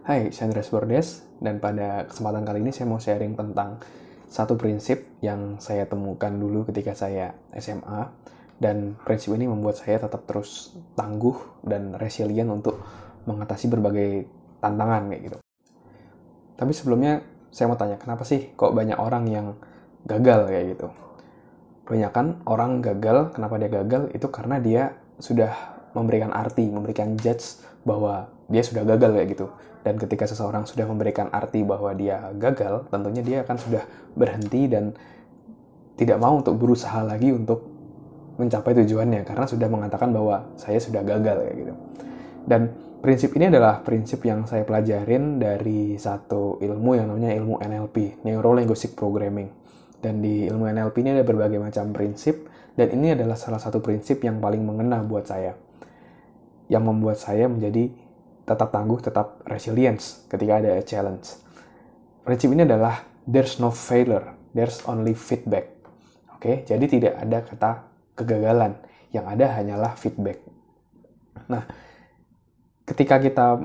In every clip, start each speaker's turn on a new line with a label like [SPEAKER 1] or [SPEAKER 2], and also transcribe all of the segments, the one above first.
[SPEAKER 1] Hai, saya Andreas Bordes, dan pada kesempatan kali ini saya mau sharing tentang satu prinsip yang saya temukan dulu ketika saya SMA, dan prinsip ini membuat saya tetap terus tangguh dan resilient untuk mengatasi berbagai tantangan kayak gitu. Tapi sebelumnya saya mau tanya, kenapa sih kok banyak orang yang gagal kayak gitu? Kebanyakan orang gagal, kenapa dia gagal? Itu karena dia sudah memberikan arti, memberikan judge bahwa dia sudah gagal kayak gitu. Dan ketika seseorang sudah memberikan arti bahwa dia gagal, tentunya dia akan sudah berhenti dan tidak mau untuk berusaha lagi untuk mencapai tujuannya karena sudah mengatakan bahwa saya sudah gagal kayak gitu. Dan prinsip ini adalah prinsip yang saya pelajarin dari satu ilmu yang namanya ilmu NLP, Neuro Linguistic Programming. Dan di ilmu NLP ini ada berbagai macam prinsip, dan ini adalah salah satu prinsip yang paling mengena buat saya, yang membuat saya menjadi tetap tangguh, tetap resilience ketika ada challenge. Prinsip ini adalah there's no failure, there's only feedback. Oke, jadi tidak ada kata kegagalan, yang ada hanyalah feedback. Nah, ketika kita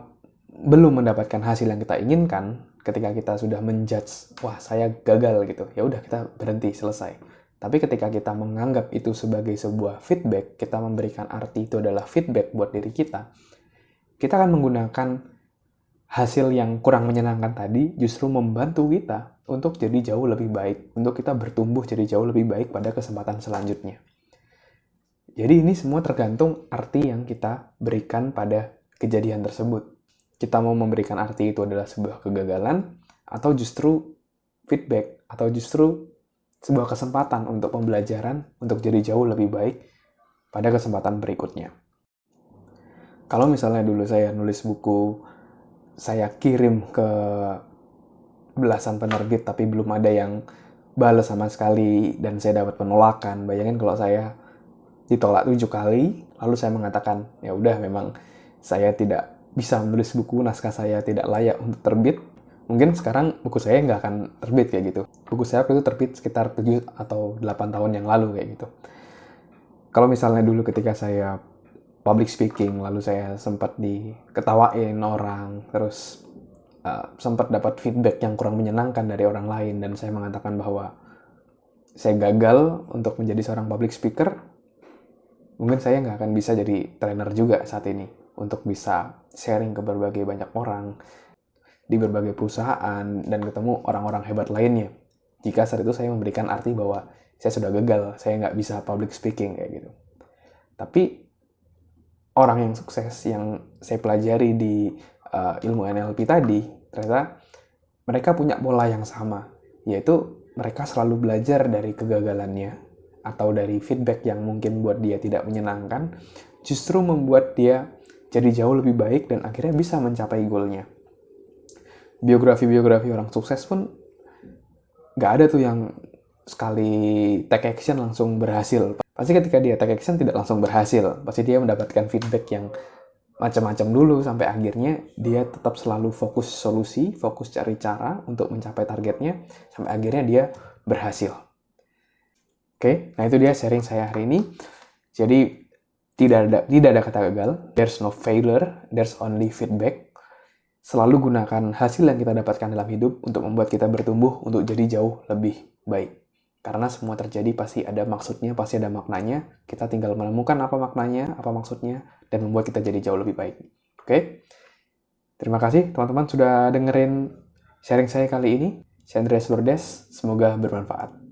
[SPEAKER 1] belum mendapatkan hasil yang kita inginkan, ketika kita sudah menjudge, wah saya gagal gitu, ya udah kita berhenti, selesai. Tapi ketika kita menganggap itu sebagai sebuah feedback, kita memberikan arti itu adalah feedback buat diri kita akan menggunakan hasil yang kurang menyenangkan tadi justru membantu kita untuk jadi jauh lebih baik, untuk kita bertumbuh jadi jauh lebih baik pada kesempatan selanjutnya. Jadi ini semua tergantung arti yang kita berikan pada kejadian tersebut. Kita mau memberikan arti itu adalah sebuah kegagalan, atau justru feedback, atau justru sebuah kesempatan untuk pembelajaran, untuk jadi jauh lebih baik pada kesempatan berikutnya. Kalau misalnya dulu saya nulis buku, saya kirim ke belasan penerbit tapi belum ada yang balas sama sekali dan saya dapat penolakan. Bayangin kalau saya ditolak 7 kali, lalu saya mengatakan, ya udah memang saya tidak bisa menulis buku, naskah saya tidak layak untuk terbit. Mungkin sekarang buku saya nggak akan terbit kayak gitu. Buku saya itu terbit sekitar 7 atau 8 tahun yang lalu kayak gitu. Kalau misalnya dulu ketika saya public speaking, lalu saya sempat diketawain orang, terus sempat dapat feedback yang kurang menyenangkan dari orang lain, dan saya mengatakan bahwa saya gagal untuk menjadi seorang public speaker, mungkin saya nggak akan bisa jadi trainer juga saat ini, untuk bisa sharing ke berbagai banyak orang, di berbagai perusahaan, dan ketemu orang-orang hebat lainnya. Jika saat itu saya memberikan arti bahwa saya sudah gagal, saya nggak bisa public speaking kayak gitu. Tapi orang yang sukses yang saya pelajari di ilmu NLP tadi, ternyata mereka punya pola yang sama, yaitu mereka selalu belajar dari kegagalannya atau dari feedback yang mungkin buat dia tidak menyenangkan, justru membuat dia jadi jauh lebih baik dan akhirnya bisa mencapai goalnya. Biografi-biografi orang sukses pun gak ada tuh yang sekali take action langsung berhasil. Pasti ketika dia take action tidak langsung berhasil. Pasti dia mendapatkan feedback yang macam-macam dulu sampai akhirnya dia tetap selalu fokus solusi, fokus cari cara untuk mencapai targetnya sampai akhirnya dia berhasil. Oke, nah itu dia sharing saya hari ini. Jadi tidak ada kata gagal. There's no failure, there's only feedback. Selalu gunakan hasil yang kita dapatkan dalam hidup untuk membuat kita bertumbuh untuk jadi jauh lebih baik. Karena semua terjadi pasti ada maksudnya, pasti ada maknanya. Kita tinggal menemukan apa maknanya, apa maksudnya, dan membuat kita jadi jauh lebih baik. Oke? Terima kasih teman-teman sudah dengerin sharing saya kali ini. Saya Andreas Bordes, semoga bermanfaat.